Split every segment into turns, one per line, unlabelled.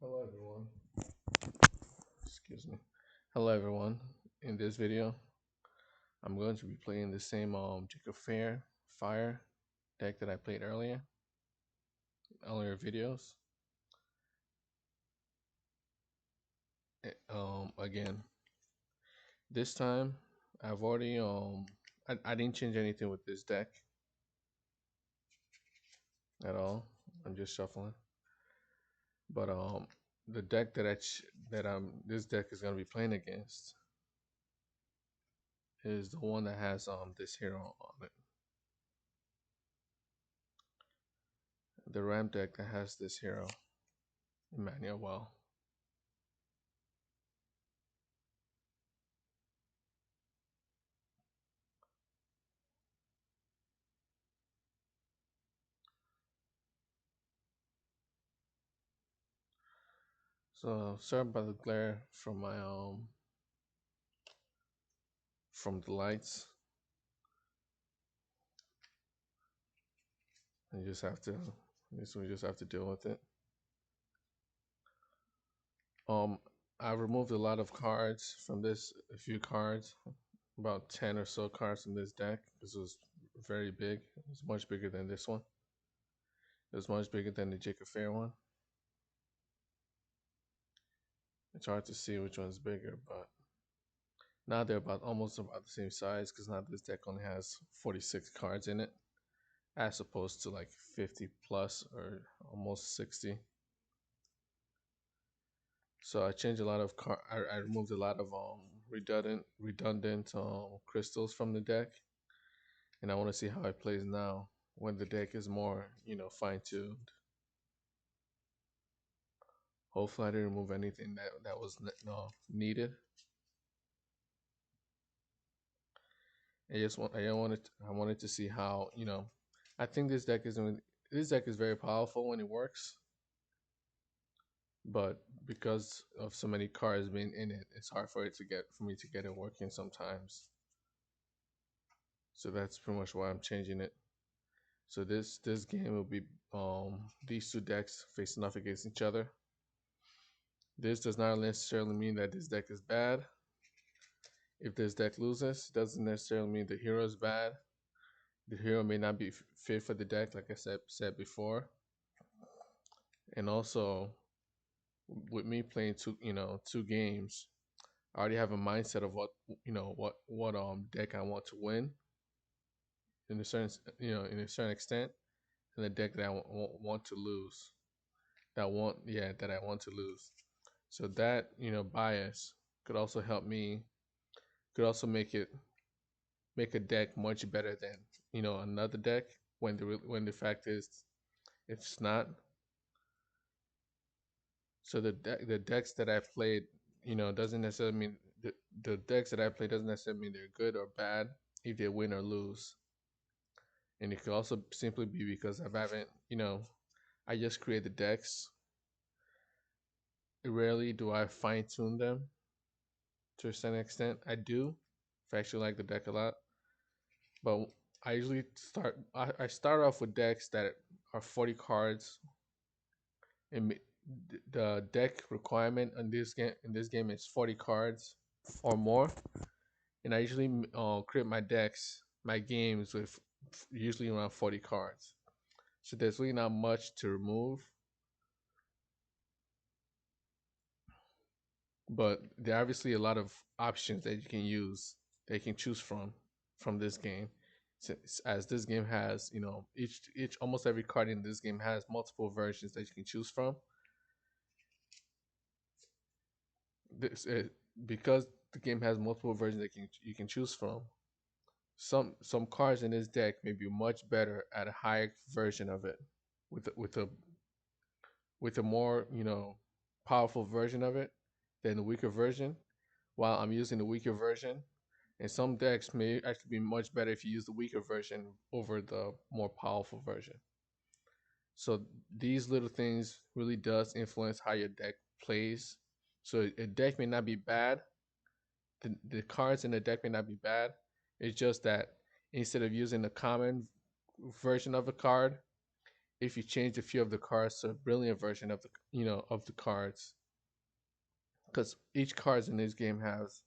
Hello everyone. Excuse me. Hello everyone. In this video, I'm going to be playing the same Jacob Fair Fire deck that I played earlier videos. Again, this time I've already I didn't change anything with this deck at all. I'm just shuffling. But the deck that this deck is gonna be playing against is the one that has this hero on it. The ramp deck that has this hero, Emmanuel. Well, so sorry about the glare from the lights. You just have to we just have to deal with it. Um I removed a lot of cards from this, a few cards, about 10 or so cards from this deck because it was very big. It was much bigger than this one. It was much bigger than the Jacob Fair one. It's hard to see which one's bigger, but now they're almost about the same size because now this deck only has 46 cards in it, as opposed to like 50 plus or almost 60. So I changed a lot of I removed a lot of redundant crystals from the deck, and I want to see how it plays now when the deck is more fine tuned. Hopefully I didn't remove anything that was no needed. I wanted to see how I think this deck is very powerful when it works, but because of so many cards being in it, it's hard for me to get it working sometimes. So that's pretty much why I'm changing it. So this game will be these two decks facing off against each other. This does not necessarily mean that this deck is bad. If this deck loses, it doesn't necessarily mean the hero is bad. The hero may not be fit for the deck, like I said before. And also, with me playing two games, I already have a mindset of what deck I want to win in a certain in a certain extent, and the deck that I want to lose. That I want to lose. So that bias could also help me. Could also make a deck much better than another deck when the fact is it's not. So the decks that I played, doesn't necessarily mean the decks that I play doesn't necessarily mean they're good or bad if they win or lose. And it could also simply be because I haven't, I just create the decks. Rarely do I fine tune them to a certain extent. I do, if I actually like the deck a lot, but I usually I start off with decks that are 40 cards, and the deck requirement in this game is 40 cards or more, and I usually create my games with usually around 40 cards. So there's really not much to remove, but there are obviously a lot of options that you can use, that you can choose from this game. As this game has, each almost every card in this game has multiple versions that you can choose from. This because the game has multiple versions that you can choose from. Some cards in this deck may be much better at a higher version of it, with with a more powerful version of it than the weaker version. While I'm using the weaker version, and some decks may actually be much better if you use the weaker version over the more powerful version. So these little things really does influence how your deck plays. So a deck may not be bad. The cards in the deck may not be bad. It's just that instead of using the common version of a card, if you change a few of the cards to a brilliant version of the of the cards, because each card in this game has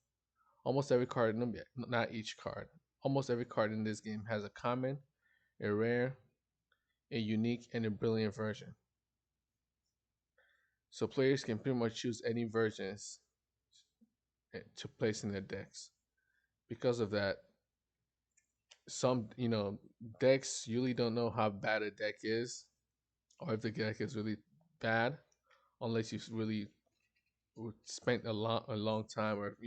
almost every card. Not each card. Almost every card in this game has a common, a rare, a unique, and a brilliant version. So players can pretty much choose any versions to place in their decks. Because of that, some decks usually don't know how bad a deck is, or if the deck is really bad, unless you've really spent a long time, or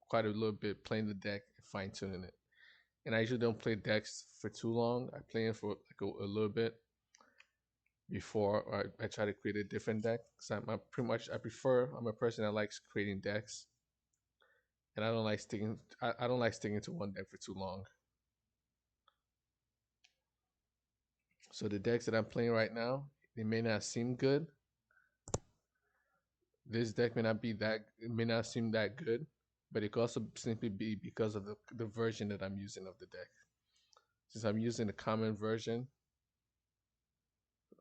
quite a little bit playing the deck and fine tuning it. And I usually don't play decks for too long. I play it for like a little bit before I try to create a different deck. Because I'm a person that likes creating decks, and I don't like sticking. I don't like sticking to one deck for too long. So the decks that I'm playing right now, they may not seem good. This deck may not be that. It may not seem that good, but it could also simply be because of the version that I'm using of the deck. Since I'm using the common version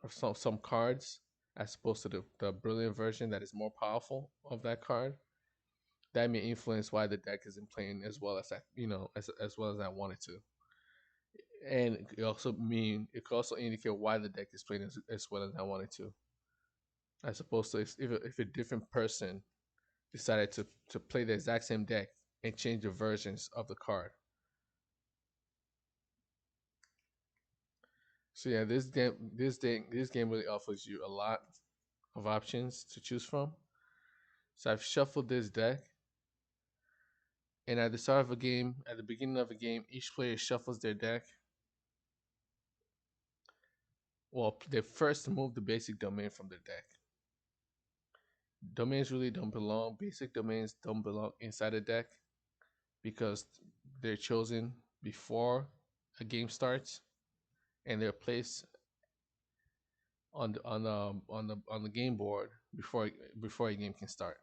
of some cards, as opposed to the brilliant version that is more powerful of that card, that may influence why the deck isn't playing as well as as well as I want it to. And it could also indicate why the deck is playing as well as I want it to. As opposed to if a different person decided to play the exact same deck and change the versions of the card. So yeah, this game really offers you a lot of options to choose from. So I've shuffled this deck, and at the beginning of a game, each player shuffles their deck. Well, they first move the basic domain from their deck. Domains really don't belong. Basic domains don't belong inside a deck because they're chosen before a game starts, and they're placed on the game board before a game can start.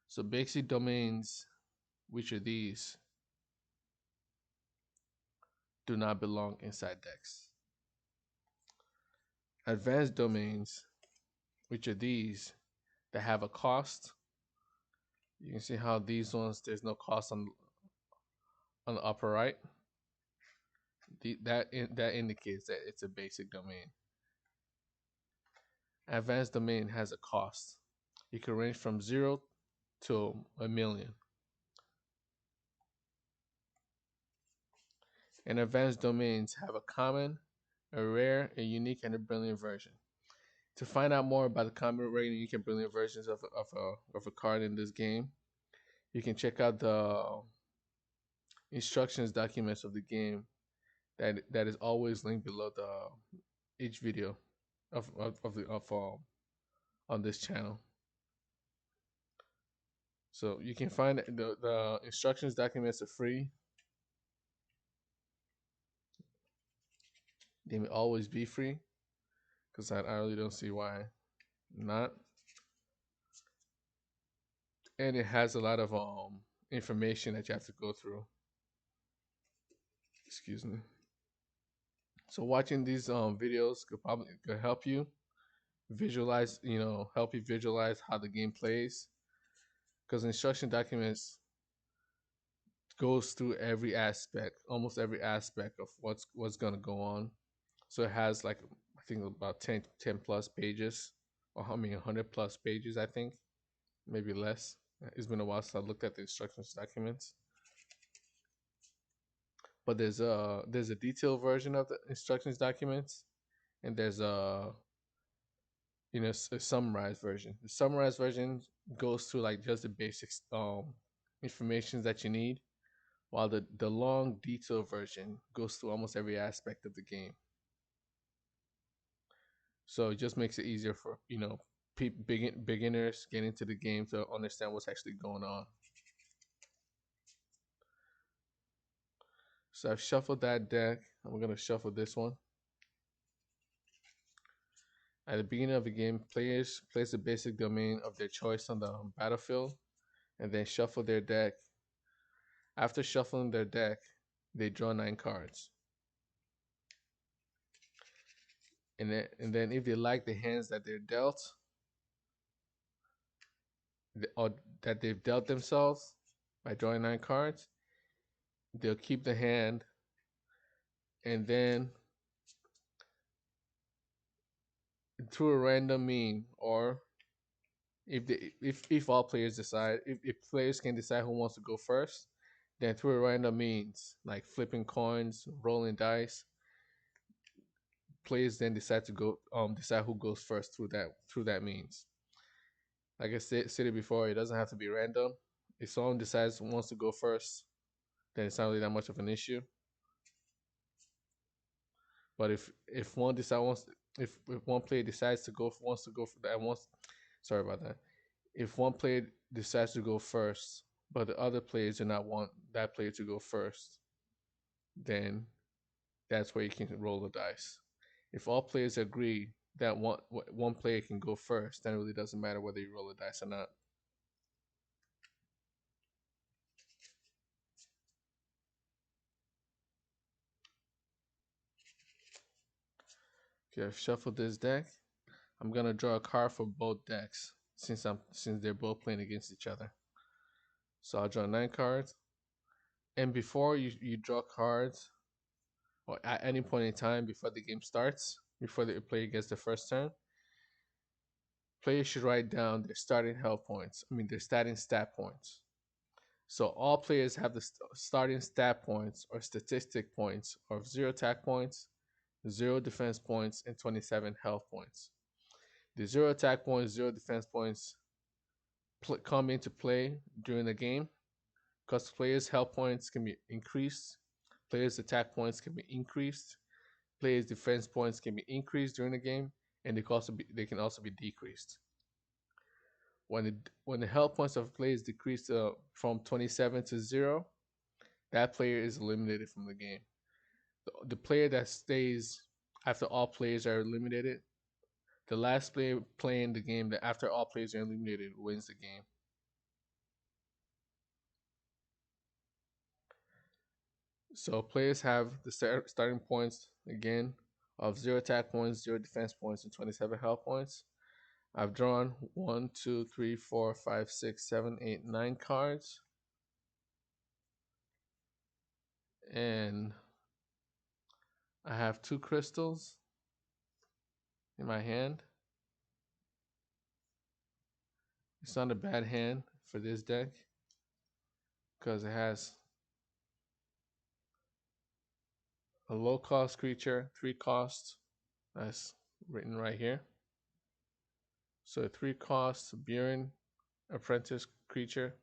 So basic domains, which are these, do not belong inside decks. Advanced domains, which are these, that have a cost. You can see how these ones, there's no cost on the upper right. That indicates that it's a basic domain. Advanced domain has a cost. It can range from 0 to 1,000,000. And advanced domains have a common, a rare, a unique, and a brilliant version. To find out more about the common, rare, unique, and brilliant versions of a card in this game, you can check out the instructions documents of the game that is always linked below each video of on this channel. So you can find the instructions documents are free. They may always be free because I really don't see why not. And it has a lot of information that you have to go through. Excuse me. So watching these videos could help you visualize, help you visualize how the game plays. Because instruction documents goes through every aspect, almost every aspect of what's gonna go on. So it has like I think about 10 plus pages, or 100 plus pages. I think maybe less. It's been a while since I looked at the instructions documents. But there's a detailed version of the instructions documents, and there's a summarized version. The summarized version goes through like just the basics information that you need, while the long detailed version goes through almost every aspect of the game. So it just makes it easier for beginners getting into the game to understand what's actually going on. So I've shuffled that deck. I'm gonna shuffle this one. At the beginning of the game, players place the basic domain of their choice on the battlefield and then shuffle their deck. After shuffling their deck, they draw 9 cards. and then if they like the hands that they're dealt, or that they've dealt themselves by drawing 9 cards, they'll keep the hand, and then through a random mean, or if all players decide, if players can decide who wants to go first, then through a random means like flipping coins, rolling dice, players then decide who goes first through that means. Like I said before, it doesn't have to be random. If someone decides wants to go first, then it's not really that much of an issue. But if one decide wants if one player decides to go wants to go for that wants sorry about that. If one player decides to go first, but the other players do not want that player to go first, then that's where you can roll the dice. If all players agree that one player can go first, then it really doesn't matter whether you roll the dice or not. Okay, I've shuffled this deck. I'm gonna draw a card for both decks since they're both playing against each other. So I'll draw 9 cards. And before you draw cards, or at any point in time before the game starts, before the player gets the first turn, players should write down their starting health points. I mean, their starting stat points. So all players have the starting stat points or statistic points of 0 attack points, 0 defense points, and 27 health points. The 0 attack points, 0 defense points come into play during the game because players' health points can be increased, players' attack points can be increased, players' defense points can be increased during the game, and they can also be decreased. When the health points of players decrease from 27 to 0, that player is eliminated from the game. The player that stays after all players are eliminated, the last player playing the game that after all players are eliminated wins the game. So players have the starting points again of 0 attack points, 0 defense points, and 27 health points. I've drawn 1, 2, 3, 4, 5, 6, 7, 8, 9 cards. And I have 2 crystals in my hand. It's not a bad hand for this deck because it has a low cost creature, 3 costs. That's written right here. So 3 costs Buren Apprentice creature.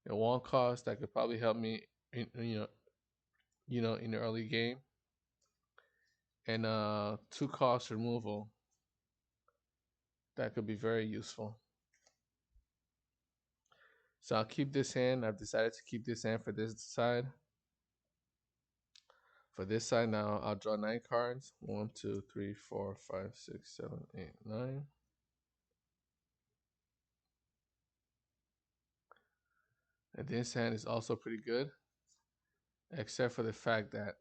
A 1 cost that could probably help me in in the early game. And 2 cost removal that could be very useful. So I'll keep this hand. I've decided to keep this hand for this side. For this side now, I'll draw 9 cards. 1, 2, 3, 4, 5, 6, 7, 8, 9. And this hand is also pretty good, except for the fact that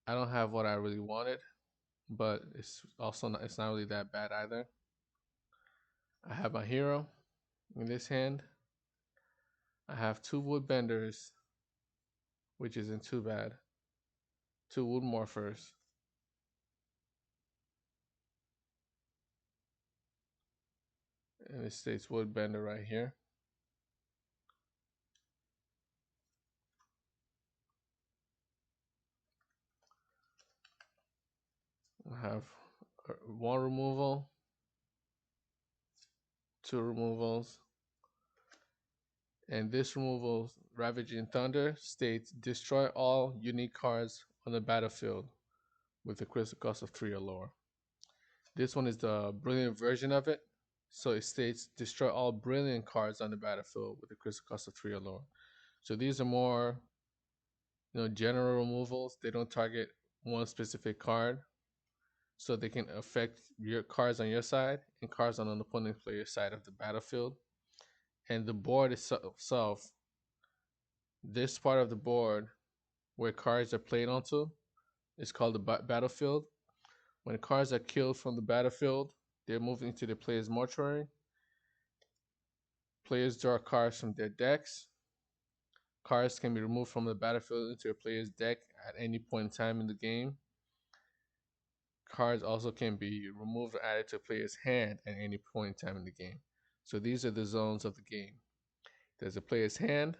I don't have what I really wanted, but it's not really that bad either. I have my hero in this hand. I have 2 woodbenders, which isn't too bad. 2 wood morphers. And it states woodbender right here. I have 1 removal, 2 removals, and this removal, Ravaging Thunder, states destroy all unique cards on the battlefield with a critical cost of 3 or lower. This one is the brilliant version of it. So it states destroy all brilliant cards on the battlefield with a critical cost of 3 or lower. So these are more general removals. They don't target one specific card. So they can affect your cards on your side and cards on an opponent player's side of the battlefield. And the board itself, this part of the board where cards are played onto. It's called the battlefield. When cards are killed from the battlefield, they're moved into the player's mortuary. Players draw cards from their decks. Cards can be removed from the battlefield into a player's deck at any point in time in the game. Cards also can be removed or added to a player's hand at any point in time in the game. So these are the zones of the game. There's a player's hand,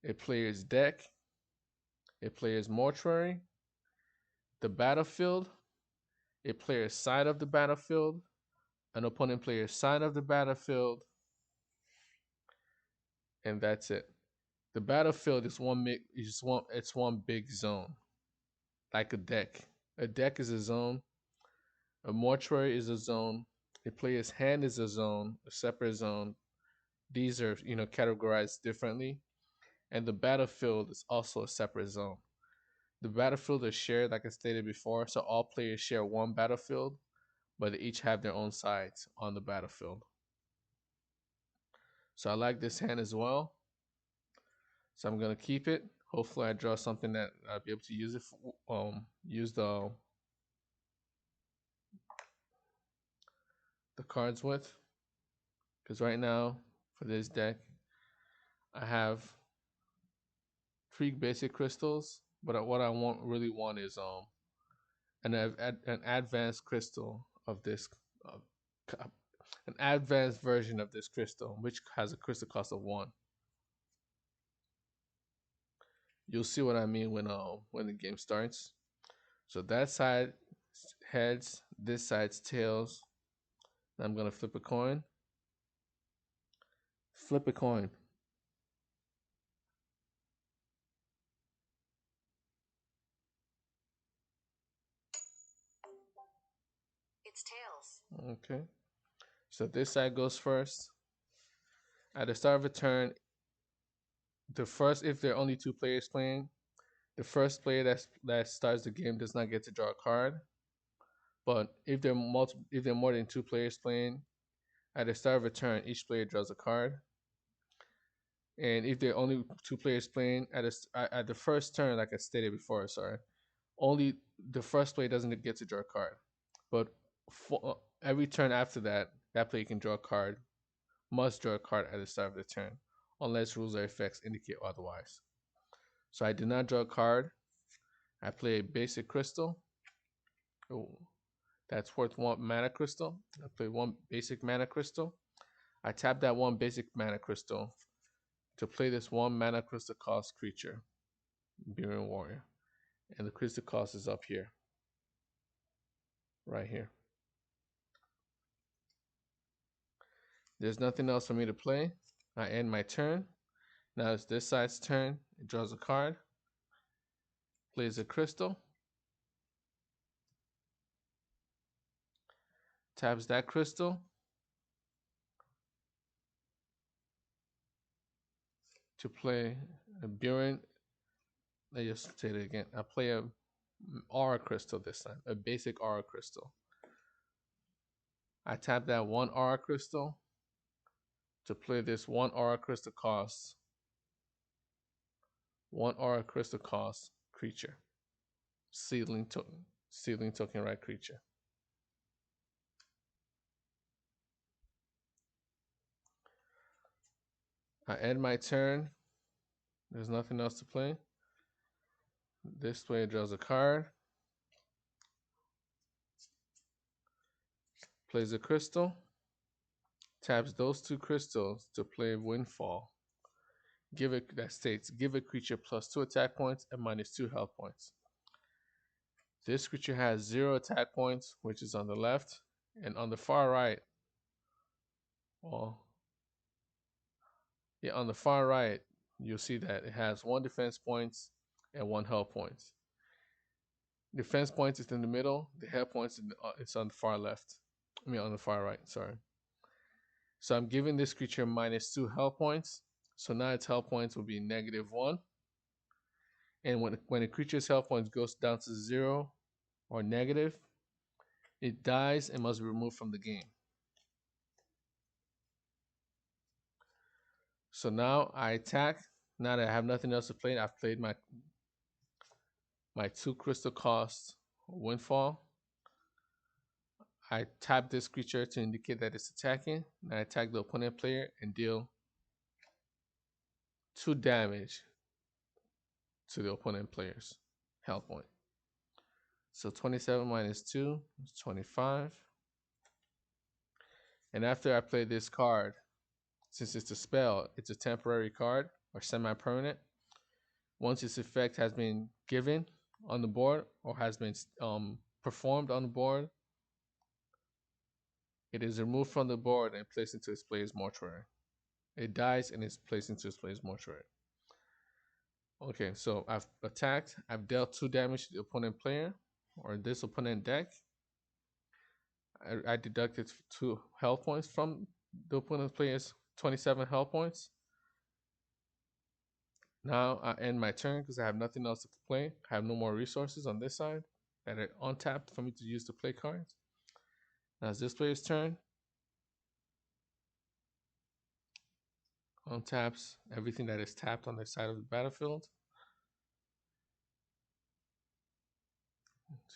a player's deck, a player's mortuary, the battlefield, a player's side of the battlefield, an opponent player's side of the battlefield, and that's it. The battlefield is one big zone, like a deck. A deck is a zone. A mortuary is a zone. A player's hand is a zone, a separate zone. These are categorized differently, and the battlefield is also a separate zone. The battlefield is shared, like I stated before, so all players share one battlefield, but they each have their own sides on the battlefield. So I like this hand as well. So I'm gonna keep it. Hopefully, I draw something that I'll be able to use it. Use the cards with, because right now for this deck, I have 3 basic crystals. But what I really want is an advanced crystal of this, an advanced version of this crystal, which has a crystal cost of 1. You'll see what I mean when the game starts. So that side heads, this side's tails. I'm gonna flip a coin. Flip a coin.
It's tails.
Okay. So this side goes first. At the start of a turn, if there are only 2 players playing, the first player that starts the game does not get to draw a card. But if there are more than 2 players playing, at the start of a turn, each player draws a card. And if there are only 2 players playing at the first turn, like I stated before, only the first player doesn't get to draw a card. But for every turn after that, that player can draw a card, must draw a card at the start of the turn, unless rules or effects indicate otherwise. So I did not draw a card. I play a basic crystal. Oh, that's worth 1 mana crystal. I play 1 basic mana crystal. I tap that 1 basic mana crystal to play this 1 mana crystal cost creature, Burin Warrior. And the crystal cost is up here. Right here. There's nothing else for me to play. I end my turn. Now it's this side's turn. It draws a card. Plays a crystal. Taps that crystal. To play a Burin. Let me just say it again. I play a aura crystal this time. A basic aura crystal. I tap that 1 aura crystal to play this 1 aura crystal cost. 1 aura crystal cost creature. Seedling token right creature. I end my turn. There's nothing else to play. This player draws a card. Plays a crystal. Taps those 2 crystals to play Windfall. Give a creature plus 2 attack points and minus 2 health points. This creature has 0 attack points, which is on the left, and on the far right. Well, yeah, on the far right, you'll see that it has 1 defense points and 1 health points. Defense points is in the middle. The health points it's on the far left. On the far right. Sorry. So I'm giving this creature minus 2 health points. So now its health points will be -1. And when a creature's health points goes down to 0 or negative, it dies and must be removed from the game. So now I attack. Now that I have nothing else to play, I've played my 2 crystal cost windfall. I tap this creature to indicate that it's attacking. And I attack the opponent player and deal 2 damage to the opponent player's health point. So 27 minus 2 is 25. And after I play this card, since it's a spell, it's a temporary card or semi-permanent. Once its effect has been given on the board or has been performed on the board, it is removed from the board and placed into its player's mortuary. It dies and is placed into its player's mortuary. Okay, so I've attacked. I've dealt 2 damage to the opponent player or this opponent deck. I deducted 2 health points from the opponent player's 27 health points. Now I end my turn because I have nothing else to play. I have no more resources on this side that are untapped for me to use to play cards. Now it's this player's turn. Untaps everything that is tapped on their side of the battlefield.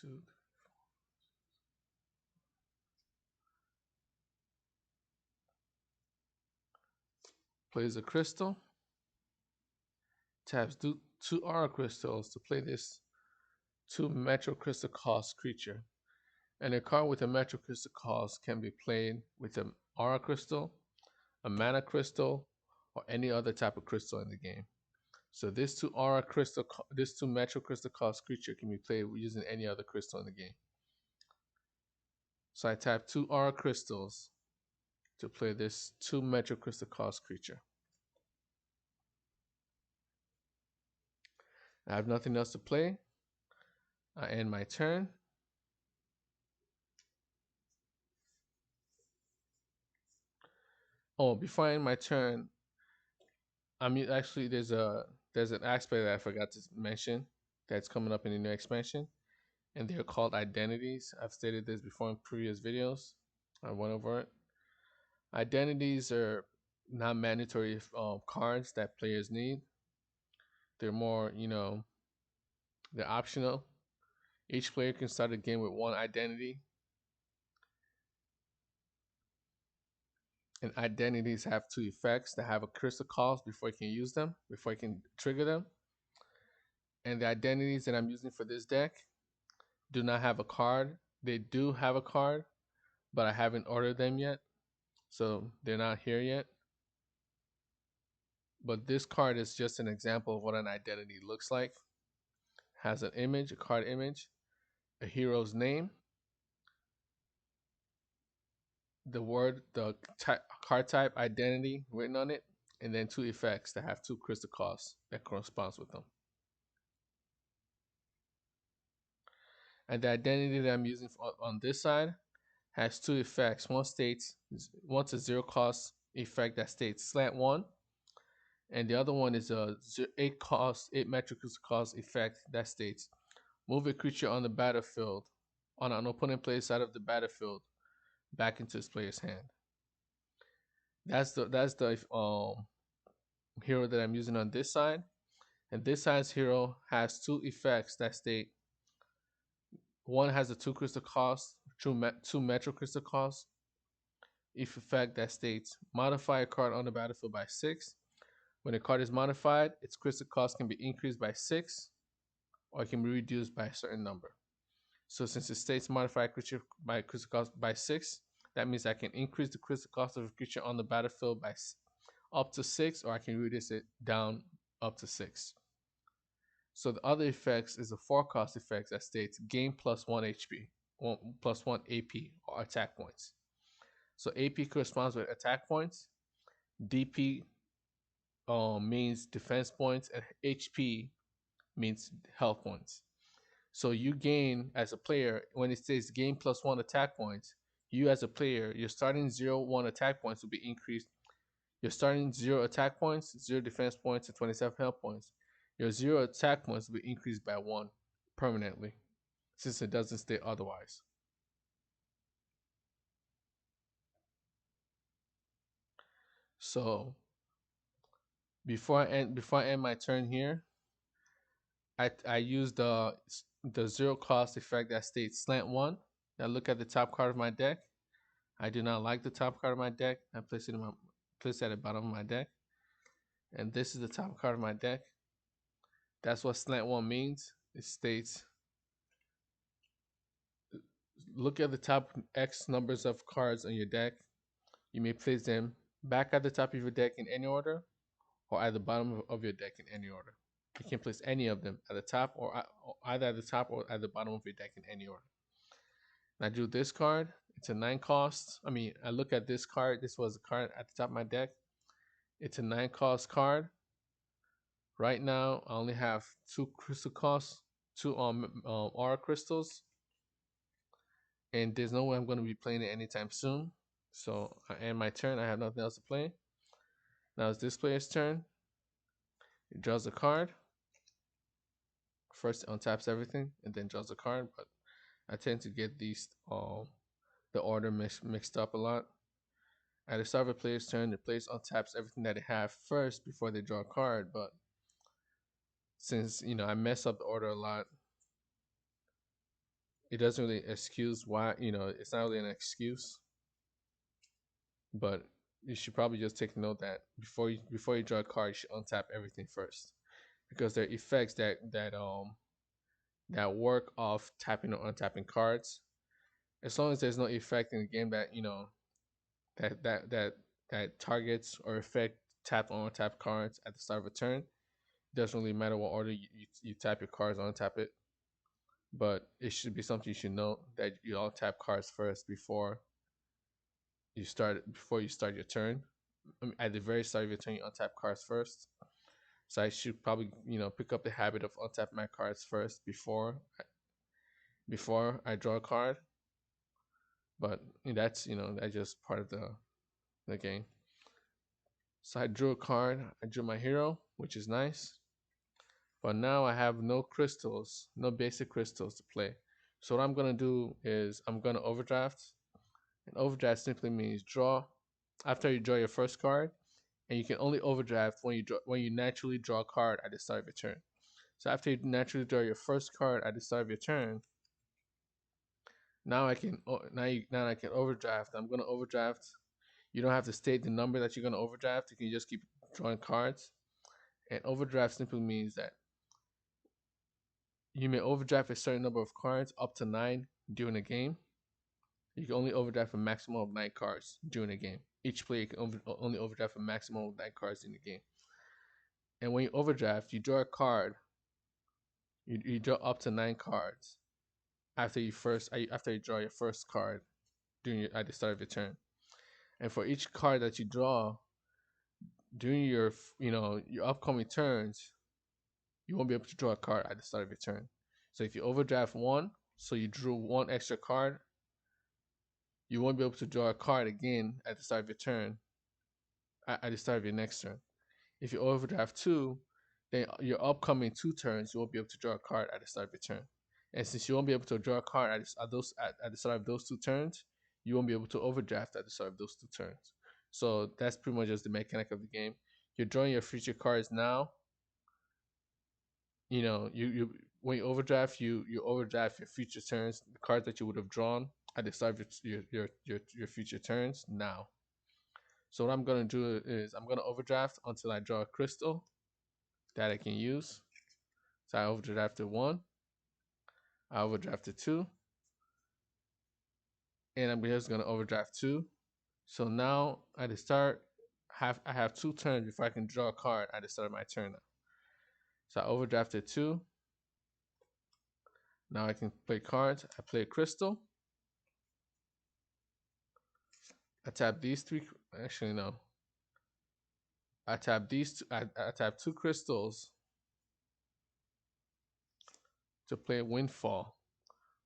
2, plays a crystal. Taps 2 aura crystals to play this 2 metro crystal cost creature. And a card with a metro crystal cost can be played with an aura crystal, a mana crystal, or any other type of crystal in the game. So this 2 metro crystal cost creature can be played using any other crystal in the game. So I tap 2 aura crystals to play this 2 metro crystal cost creature. I have nothing else to play. I end my turn. Oh, before I end my turn, I mean actually there's an aspect that I forgot to mention that's coming up in the new expansion, and they're called identities. I've stated this before in previous videos. I went over it. Identities are not mandatory cards that players need. They're more, they're optional. Each player can start a game with 1 identity, and identities have 2 effects that have a crystal cost before you can use them, before you can trigger them. And the identities that I'm using for this deck do not have a card. They do have a card, but I haven't ordered them yet, so they're not here yet. But this card is just an example of what an identity looks like. Has an image, a card image, a hero's name, the card type identity written on it, and then 2 effects that have 2 crystal costs that corresponds with them. And the identity that I'm using on this side has 2 effects. One states once a 0 cost effect that states slant 1, and the other one is a 8 metric cost effect that states move a creature on the battlefield on an opponent player's side of the battlefield back into its player's hand. That's the hero that I'm using on this side, and this side's hero has 2 effects that state one has a 2 crystal cost, 2 metro crystal cost. If effect that states modify a card on the battlefield by 6. When a card is modified, its crystal cost can be increased by 6, or it can be reduced by a certain number. So since it states modify a creature by crystal cost by 6, that means I can increase the crystal cost of a creature on the battlefield by up to 6, or I can reduce it down up to 6. So the other effects is a 4 cost effect that states gain +1 HP, +1 AP or attack points. So AP corresponds with attack points, DP means defense points, and HP means health points. So you gain as a player when it says gain +1 attack points. You as a player, your starting 0-1 attack points will be increased. Your starting 0 attack points, 0 defense points, and 27 health points. Your 0 attack points will be increased by 1 permanently, since it doesn't state otherwise. So before I end my turn here, I use the zero cost effect that states slant one. Now look at the top card of my deck. I do not like the top card of my deck. I place it at the bottom of my deck. And this is the top card of my deck. That's what slant one means. It states look at the top X numbers of cards on your deck. You may place them back at the top of your deck in any order, or at the bottom of your deck in any order. You can place any of them at the top, or either at the top or at the bottom of your deck in any order. And I drew this card. It's a 9 cost. I look at this card. This was a card at the top of my deck. It's a 9 cost card. Right now, I only have 2 crystal costs, 2 aura crystals, and there's no way I'm going to be playing it anytime soon. So I end my turn. I have nothing else to play. Now it's this player's turn. He draws a card. First untaps everything and then draws a card, but I tend to get these the order mixed up a lot. At the start of a player's turn, the player untaps everything that they have first before they draw a card, but since I mess up the order a lot, it doesn't really excuse why, it's not really an excuse, but you should probably just take note that before you draw a card, you should untap everything first, because there are effects that work off tapping or untapping cards. As long as there's no effect in the game that that targets or affect tap or untap cards at the start of a turn, it doesn't really matter what order you tap your cards or untap it. But it should be something you should know, that you all tap cards first before you start your turn. At the very start of your turn, you untap cards first. So I should probably pick up the habit of untapping my cards first before I draw a card. But that's just part of the game. So I drew a card. I drew my hero, which is nice. But now I have no crystals, no basic crystals to play. So what I'm gonna do is I'm gonna overdraft. And overdraft simply means draw after you draw your first card, and you can only overdraft when you naturally draw a card at the start of your turn. So after you naturally draw your first card at the start of your turn, now I can overdraft. I'm gonna overdraft. You don't have to state the number that you're gonna overdraft. You can just keep drawing cards. And overdraft simply means that you may overdraft a certain number of cards, up to 9, during a game. You can only overdraft a maximum of 9 cards during a game. Each player can only overdraft a maximum of 9 cards in the game. And when you overdraft, you draw a card. You draw up to 9 cards after you draw your first card at the start of your turn. And for each card that you draw during your upcoming turns, you won't be able to draw a card at the start of your turn. So if you overdraft 1, so you drew 1 extra card, you won't be able to draw a card again at the start of your turn, at the start of your next turn. If you overdraft 2, then your upcoming 2 turns, you won't be able to draw a card at the start of your turn. And since you won't be able to draw a card at the start of those 2 turns, you won't be able to overdraft at the start of those 2 turns. So that's pretty much just the mechanic of the game. You're drawing your future cards now. You when you overdraft, you overdraft your future turns, the cards that you would have drawn at the start of your future turns now. So what I'm gonna do is I'm gonna overdraft until I draw a crystal that I can use. So I overdrafted 1, I overdrafted 2, and I'm just gonna overdraft 2. So now at the start, I have 2 turns before I can draw a card at the start of my turn now. So I overdrafted 2. Now I can play cards. I play a crystal. I tap these 3. Actually, no. I tap these. I tap 2 crystals to play Windfall,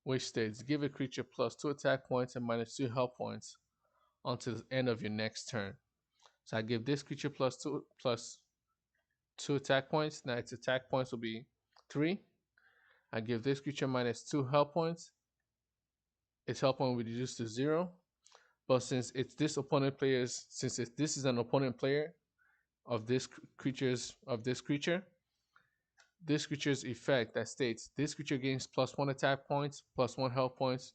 which states give a creature plus 2 attack points and minus 2 health points until the end of your next turn. So I give this creature plus 2 attack points. Now its attack points will be 3. I give this creature minus 2 health points. Its health point will be reduced to 0. But since this is an opponent player of this creature, this creature's effect that states this creature gains +1 attack points, +1 health points,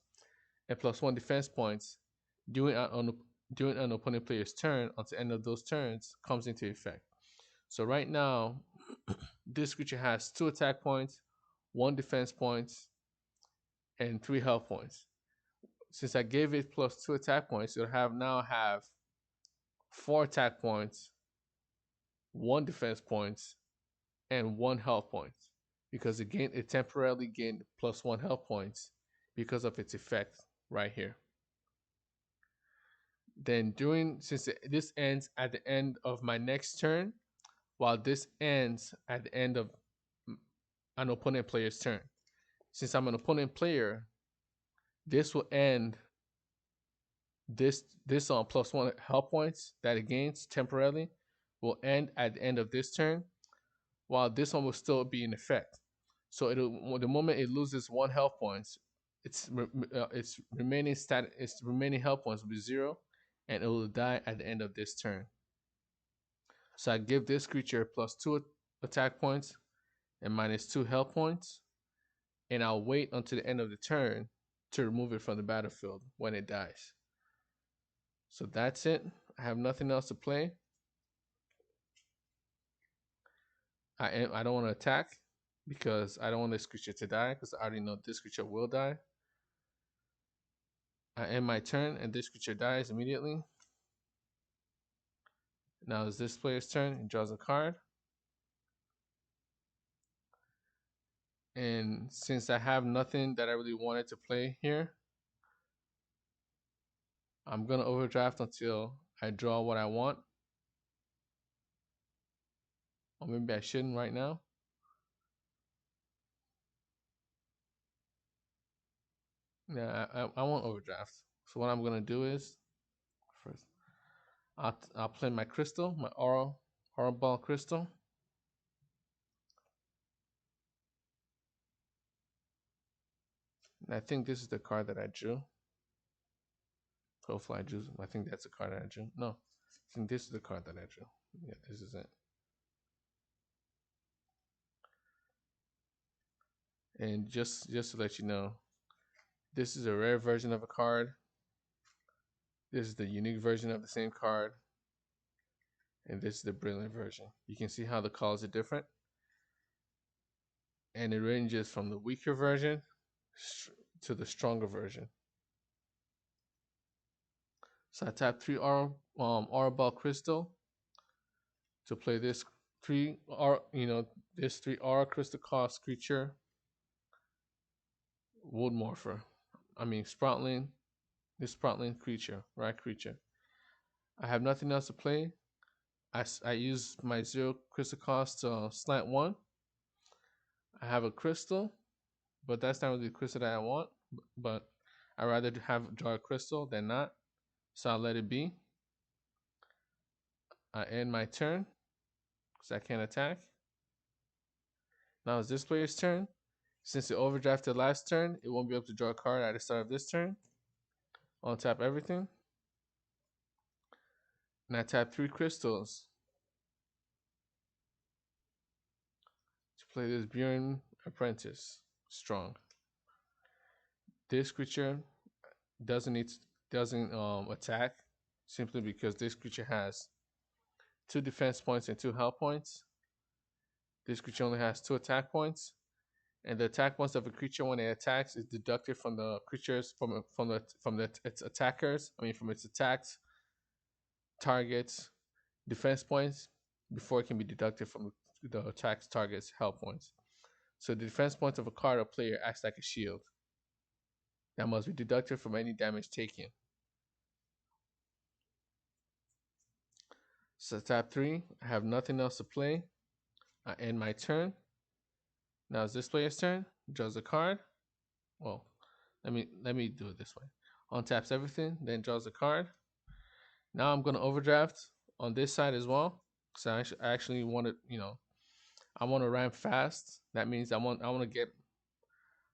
and +1 defense points during an opponent player's turn until the end of those turns comes into effect. So right now, this creature has 2 attack points, 1 defense points, and 3 health points. Since I gave it +2 attack points, it'll have 4 attack points, 1 defense points, and 1 health points because it temporarily gained +1 health points because of its effect right here. Then this ends at the end of my next turn, while this ends at the end of an opponent player's turn. Since I'm an opponent player, this will end this on +1 health points that it gains temporarily will end at the end of this turn, while this one will still be in effect. So the moment it loses 1 health points, its remaining health points will be 0, and it will die at the end of this turn. So I give this creature +2 attack points and -2 health points, and I'll wait until the end of the turn to remove it from the battlefield when it dies. So that's it. I have nothing else to play. I don't want to attack because I don't want this creature to die because I already know this creature will die. I end my turn and this creature dies immediately. Now it's this player's turn. He draws a card. And since I have nothing that I really wanted to play here, I'm going to overdraft until I draw what I want. Or maybe I shouldn't right now. Yeah, I won't overdraft. So what I'm going to do is, first, I'll play my crystal, my aura ball crystal. And I think this is the card that I drew. Hopefully I think that's the card that I drew. No, I think this is the card that I drew. Yeah, this is it. And just to let you know, this is a rare version of a card. This is the unique version of the same card. And this is the brilliant version. You can see how the colors are different. And it ranges from the weaker version to the stronger version. So I tap 3 aura ball crystal to play this 3 aura crystal cost creature, wood morpher. Sproutling. This Sproutling creature, right creature. I have nothing else to play. I use my 0 crystal cost to slant 1. I have a crystal, but that's not really the crystal that I want. But I'd rather draw a crystal than not. So I'll let it be. I end my turn because I can't attack. Now it's this player's turn. Since it overdrafted last turn, it won't be able to draw a card at the start of this turn. I'll tap everything. And I tap 3 crystals to play this Buren Apprentice Strong. This creature doesn't attack simply because this creature has 2 defense points and 2 health points. This creature only has 2 attack points, and the attack points of a creature when it attacks is deducted from the creatures from its attackers. From its attacks, targets, defense points before it can be deducted from the attack's target's health points. So the defense points of a card or player acts like a shield that must be deducted from any damage taken. So tap 3. I have nothing else to play. I end my turn. Now it's this player's turn. Draws a card. Well, let me do it this way. Untaps everything, then draws a card. Now I'm gonna overdraft on this side as well. So I actually want to, I want to ramp fast. That means I want to get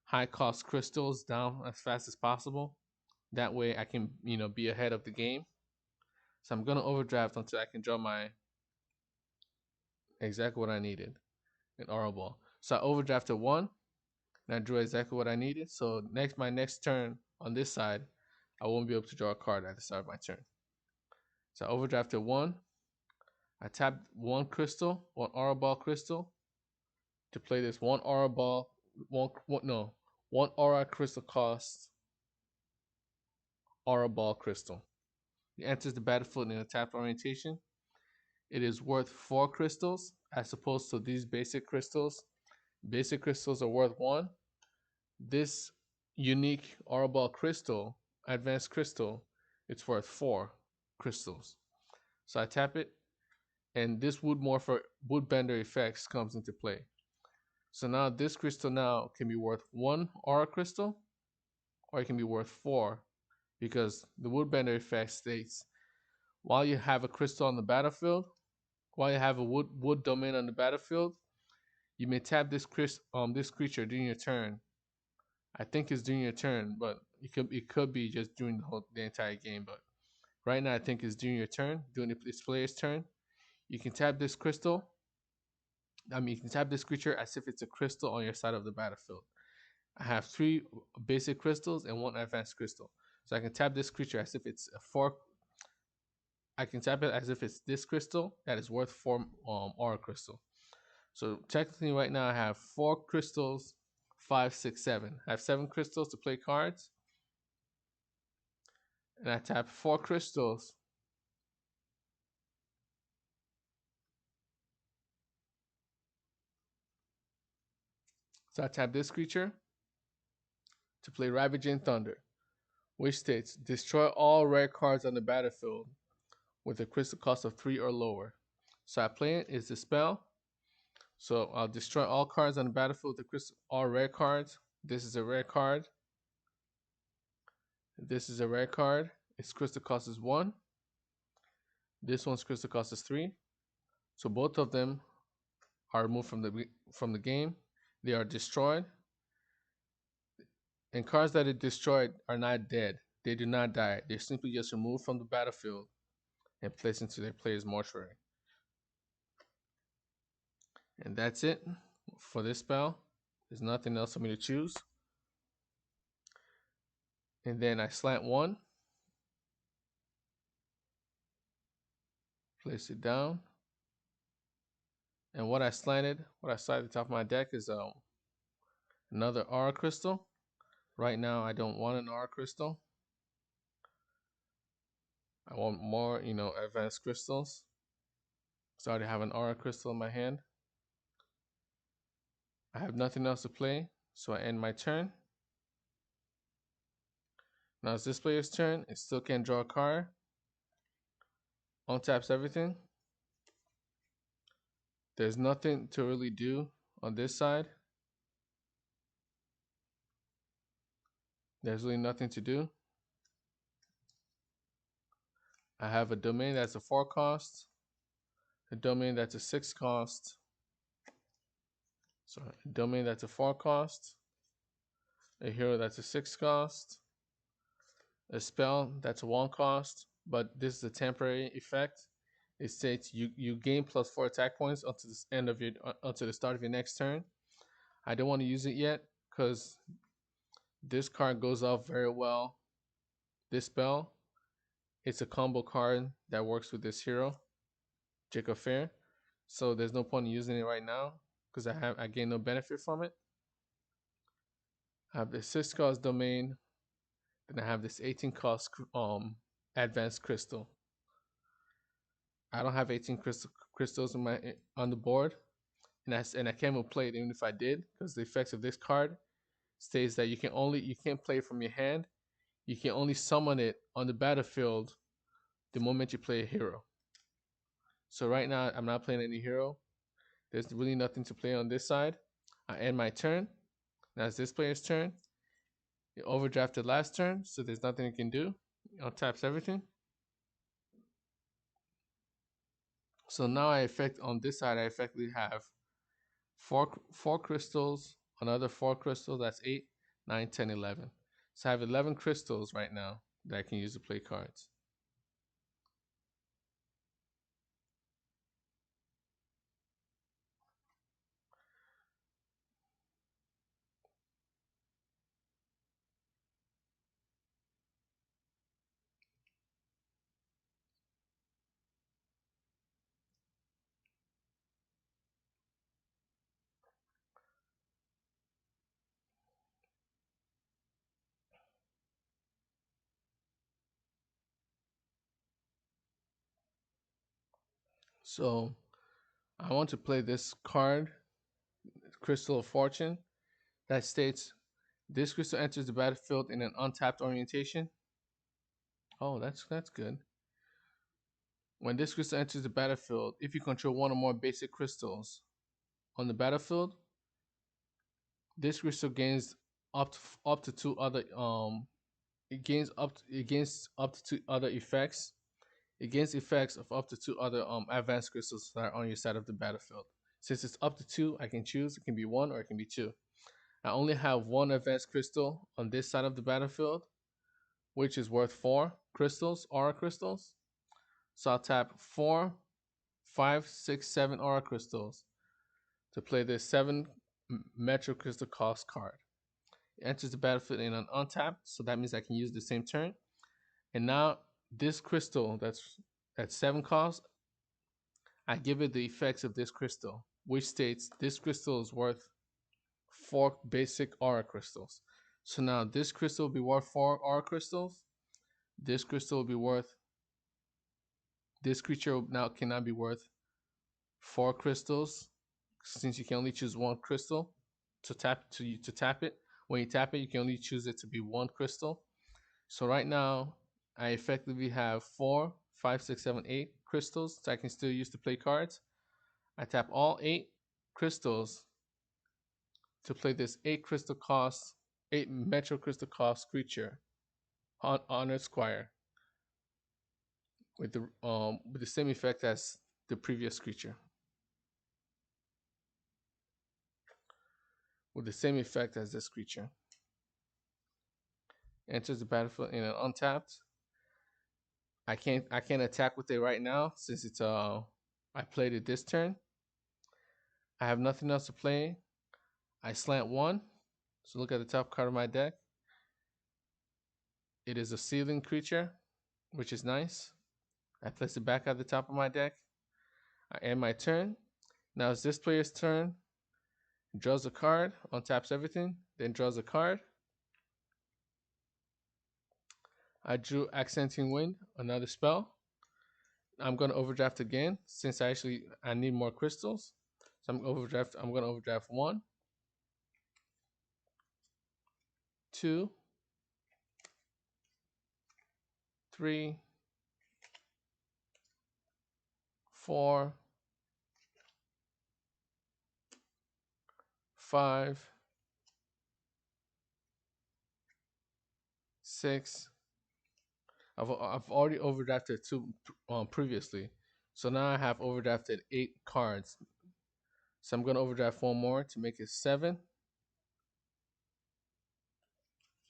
high cost crystals down as fast as possible. That way I can, be ahead of the game. So I'm gonna overdraft until I can draw my exactly what I needed, an aura ball. So I overdrafted one, and I drew exactly what I needed. So my next turn on this side, I won't be able to draw a card at the start of my turn. So I overdrafted one. I tapped one crystal, one aura ball crystal, to play this one aura ball, one aura crystal cost aura ball crystal. It enters the battlefield in a tapped orientation. It is worth 4 crystals as opposed to these basic crystals. Basic crystals are worth 1. This unique aura ball crystal, advanced crystal, it's worth 4 crystals. So I tap it, and this wood bender effects comes into play. So now this crystal now can be worth 1 aura crystal, or it can be worth 4, because the woodbender effect states while you have a crystal on the battlefield, while you have a wood domain on the battlefield, you may tap this creature during your turn. I think it's during your turn, but it could be just during the entire game. But right now, I think it's during your turn, during this player's turn. You can tap this crystal. You can tap this creature as if it's a crystal on your side of the battlefield. I have 3 basic crystals and 1 advanced crystal. So I can tap this creature as if it's a 4. I can tap it as if it's this crystal that is worth 4 aura crystal. So technically right now I have 4 crystals, 5, 6, 7. I have 7 crystals to play cards. And I tap 4 crystals. So I tap this creature to play Ravaging Thunder, which states destroy all rare cards on the battlefield with a crystal cost of 3 or lower. So I play it is the spell. So I'll destroy all cards on the battlefield with the crystal, all rare cards. This is a rare card. This is a rare card. Its crystal cost is 1. This one's crystal cost is 3. So both of them are removed from the game. They are destroyed. And cards that are destroyed are not dead. They do not die. They're simply just removed from the battlefield and placed into their player's mortuary. And that's it for this spell. There's nothing else for me to choose. And then I slant 1. Place it down. And what I slide at the top of my deck is another aura crystal. Right now, I don't want an aura crystal. I want more, advanced crystals. So I already have an aura crystal in my hand. I have nothing else to play, so I end my turn. Now it's this player's turn. It still can't draw a card. Untaps everything. There's nothing to really do on this side. There's really nothing to do. I have a domain that's a 4 cost, a domain that's a 6 cost, so a domain that's a 4 cost, a hero that's a 6 cost, a spell that's a 1 cost, but this is a temporary effect. It states you gain +4 attack points until the start of your next turn. I don't want to use it yet because this card goes off very well. This spell, it's a combo card that works with this hero, Jacob Fair. So there's no point in using it right now because I gain no benefit from it. I have the 6 cost domain, then I have this 18 cost advanced crystal. I don't have 18 crystals on the board, and I can't even play it even if I did, because the effects of this card states that you can't play it from your hand. You can only summon it on the battlefield the moment you play a hero. So right now I'm not playing any hero. There's really nothing to play on this side. I end my turn. Now it's this player's turn. It overdrafted last turn, so there's nothing it can do. It untaps everything. So now on this side I effectively have four crystals, another 4 crystals, that's 8, 9, 10, 11. So I have 11 crystals right now that I can use to play cards. So I want to play this card, Crystal of Fortune, that states this crystal enters the battlefield in an untapped orientation. Oh, that's good. When this crystal enters the battlefield, if you control one or more basic crystals on the battlefield, this crystal gains up to two other it gains up to two other effects. It gains effects of up to two other advanced crystals that are on your side of the battlefield. Since it's up to two, I can choose. It can be one or it can be two. I only have one advanced crystal on this side of the battlefield, which is worth four crystals, aura crystals. So I'll tap four, five, six, seven aura crystals to play this seven Metro Crystal cost card. It enters the battlefield in an untapped, so that means I can use the same turn. And now this crystal that's at seven cost, I give it the effects of this crystal, which states this crystal is worth four basic aura crystals. So now this crystal will be worth four aura crystals. This crystal will be worth. This creature now cannot be worth four crystals, since you can only choose one crystal to tap it. When you tap it, you can only choose it to be one crystal. So right now, I effectively have four, five, six, seven, eight crystals that I can still use to play cards. I tap all eight crystals to play this eight Metro Crystal cost creature on Honored Squire with the same effect as the previous creature. With the same effect as this creature. Enters the battlefield in an untapped. I can't attack with it right now since it's I played it this turn. I have nothing else to play. I slant one. So look at the top card of my deck. It is a ceiling creature, which is nice. I place it back at the top of my deck. I end my turn. Now it's this player's turn. Draws a card, untaps everything, then draws a card. I drew Accenting Wind, another spell. I'm gonna overdraft again since I need more crystals. So I'm gonna overdraft one, two, three, four, five, six. I've already overdrafted two previously, so now I have overdrafted eight cards. So I'm gonna overdraft one more to make it seven.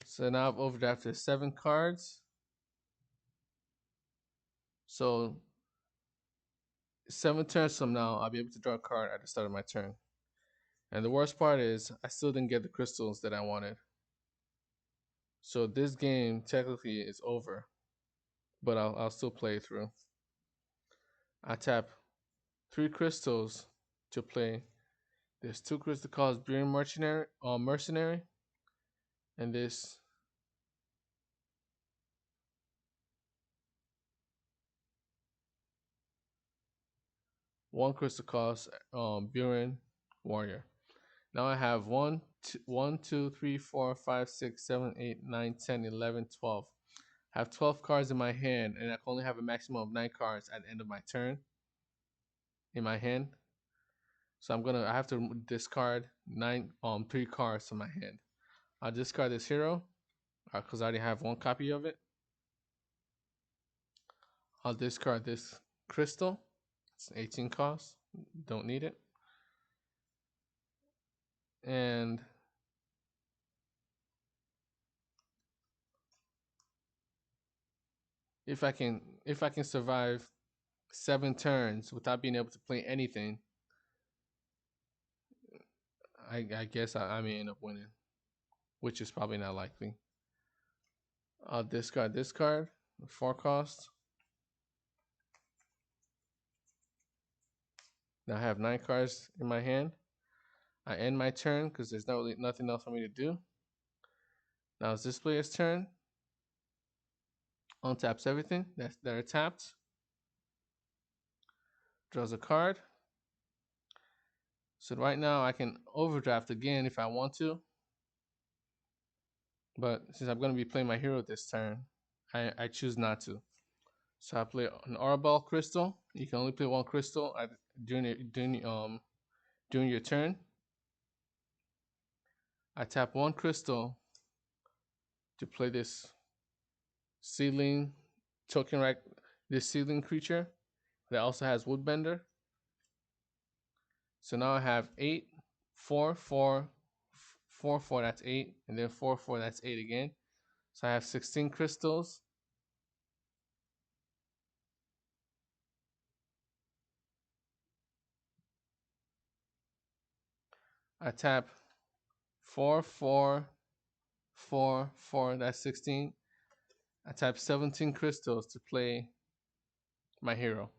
So now I've overdrafted seven cards. So 7 turns from now, I'll be able to draw a card at the start of my turn. And the worst part is, I still didn't get the crystals that I wanted. So this game technically is over, but I'll still play it through. I tap three crystals to play. There's two crystal cost Being Mercenary, and this one crystal cost Buren Warrior. Now I have 1, 2, 3, 4, 5, 6, 7, 8, 9, 10, 11, 12. I have 12 cards in my hand, and I can only have a maximum of 9 cards at the end of my turn in my hand. So I have to discard 3 cards from my hand. I'll discard this hero because I already have one copy of it. I'll discard this crystal. It's 18 cost. Don't need it. And if I can survive 7 turns without being able to play anything, I guess I may end up winning, which is probably not likely. I'll discard this card, 4 cost. Now I have 9 cards in my hand. I end my turn because there's nothing else for me to do. Now it's this player's turn. Untaps everything that are tapped. Draws a card. So right now I can overdraft again if I want to. But since I'm going to be playing my hero this turn, I choose not to. So I play an Arbol crystal. You can only play one crystal during your turn. I tap one crystal to play this ceiling token rack, this ceiling creature that also has Woodbender. So now I have 8, 4, 4, 4, 4, that's 8, and then 4, 4, that's 8 again. So I have 16 crystals. I tap 4, 4, 4, 4, that's 16. I tap 17 crystals to play my hero.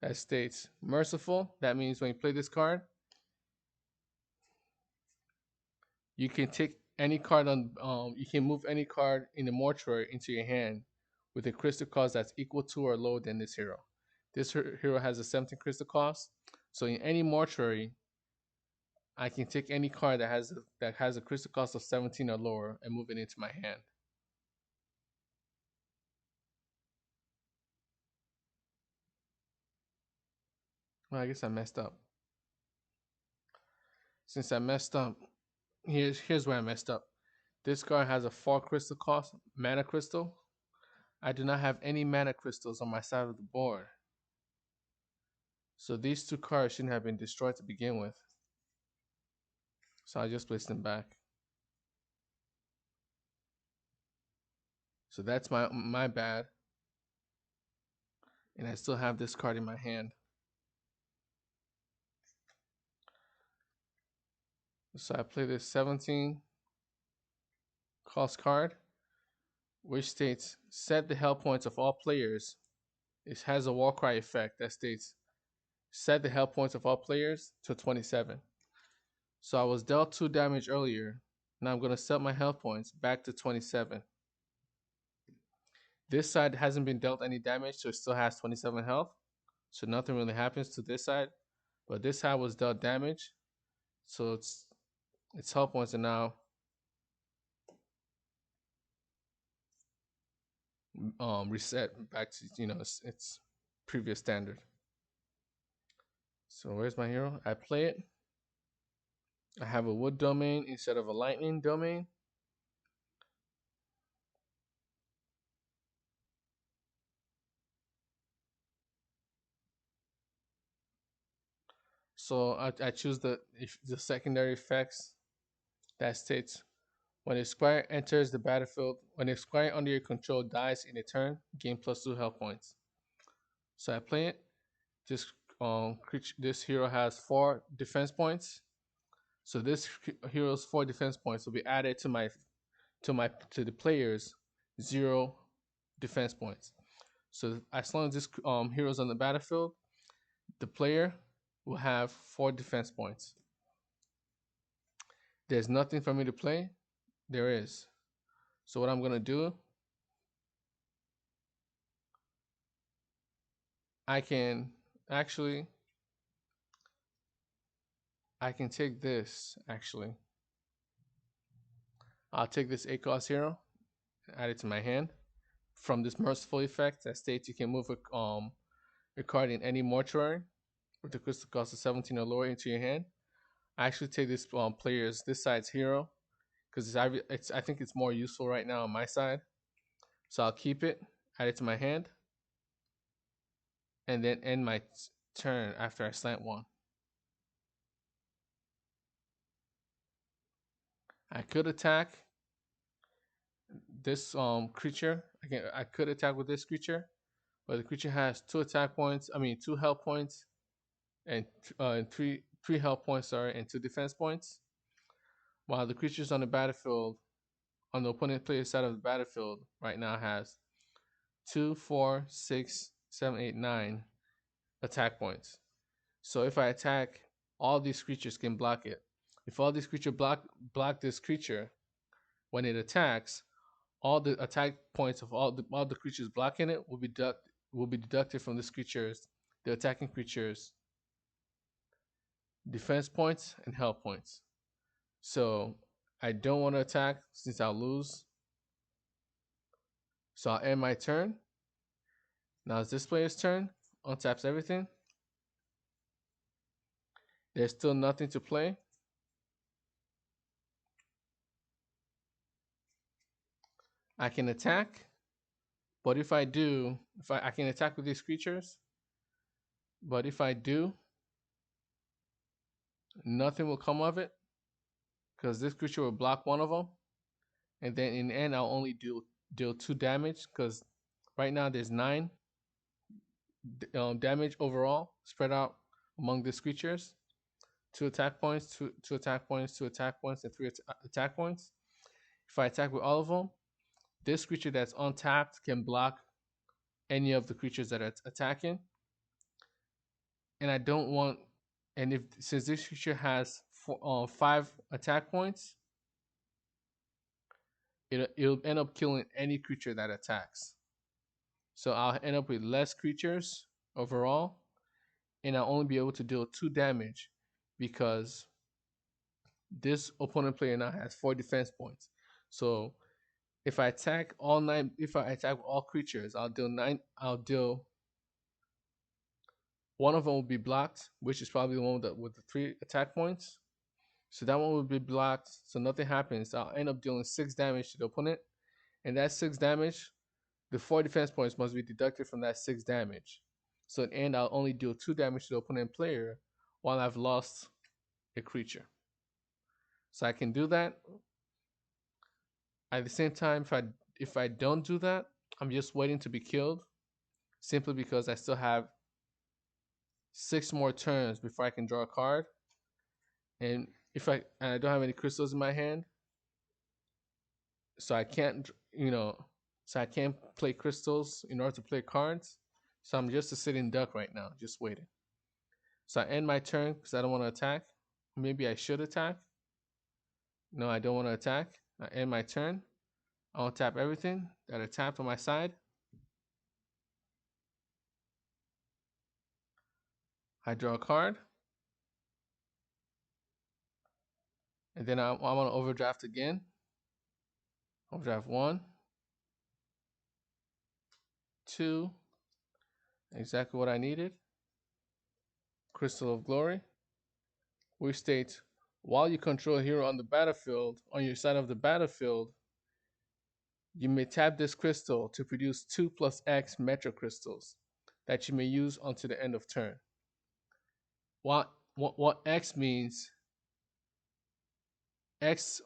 That states Merciful. That means when you play this card, you can take any card on. You can move any card in the mortuary into your hand with a crystal cost that's equal to or lower than this hero. This hero has a 17 crystal cost, so in any mortuary, I can take any card that has a crystal cost of 17 or lower and move it into my hand. Well, I guess I messed up. Since I messed up, here's where I messed up. This card has a 4 crystal cost, mana crystal. I do not have any mana crystals on my side of the board. So these two cards shouldn't have been destroyed to begin with. So I just placed them back. So that's my bad. And I still have this card in my hand. So I play this 17 cost card, which states set the health points of all players. It has a Warcry effect that states set the health points of all players to 27. So I was dealt 2 damage earlier. Now I'm going to set my health points back to 27. This side hasn't been dealt any damage, so it still has 27 health. So nothing really happens to this side. But this side was dealt damage, so its health points are now reset back to its previous standard. So where's my hero? I play it. I have a wood domain instead of a lightning domain. So I choose the secondary effects that states when a squire enters the battlefield, when a squire under your control dies in a turn, gain +2 health points. So I play it. This hero has 4 defense points. So this hero's 4 defense points will be added to the player's 0 defense points. So as long as this hero's on the battlefield, the player will have 4 defense points. There's nothing for me to play. There is. So what I'm gonna do, I can actually I can take this actually. I'll take this 8 cost hero, add it to my hand. From this merciful effect that states you can move a card in any mortuary with the crystal cost of 17 or lower into your hand. I actually take this this side's hero because I think it's more useful right now on my side. So I'll keep it, add it to my hand, and then end my turn after I slant one. I could attack this creature. I could attack with this creature, but the creature has 2 attack points. I mean 2 health points and three health points, sorry, and 2 defense points. While the creatures on the battlefield, on the opponent player's side of the battlefield, right now has 2, 4, 6, 7, 8, 9 attack points. So if I attack, all these creatures can block it. If all these creatures block this creature when it attacks, all the attack points of all the creatures blocking it will be will be deducted from this creature's, the attacking creature's defense points and health points. So I don't want to attack since I'll lose. So I'll end my turn. Now it's this player's turn. Untaps everything. There's still nothing to play. I can attack, but if I do, I can attack with these creatures, but if I do, nothing will come of it because this creature will block one of them, and then in the end I'll only deal 2 damage because right now there's 9 damage overall spread out among these creatures. 2 attack points, two attack points, 2 attack points, and 3 attack points. If I attack with all of them, this creature that's untapped can block any of the creatures that are attacking. And I don't want, and if since this creature has 5 attack points, it'll end up killing any creature that attacks. So I'll end up with less creatures overall, and I'll only be able to deal 2 damage because this opponent player now has 4 defense points. So if I attack if I attack all creatures, I'll deal 9. I'll deal one of them will be blocked, which is probably the one with the 3 attack points. So that one will be blocked, so nothing happens. I'll end up dealing 6 damage to the opponent, and that 6 damage, the 4 defense points must be deducted from that 6 damage. So in the end, I'll only deal 2 damage to the opponent player while I've lost a creature. So I can do that. At the same time, if I don't do that, I'm just waiting to be killed, simply because I still have 6 more turns before I can draw a card. And I don't have any crystals in my hand, so I can't play crystals in order to play cards. So I'm just a sitting duck right now, just waiting. So I end my turn because I don't want to attack. Maybe I should attack. No, I don't want to attack. I end my turn. I'll tap everything that are tapped on my side. I draw a card. And then I want to overdraft again. Overdraft 1, 2, exactly what I needed. Crystal of Glory, which states, while you control a hero on the battlefield, on your side of the battlefield, you may tap this crystal to produce 2+X metro crystals that you may use until the end of turn. What X means? X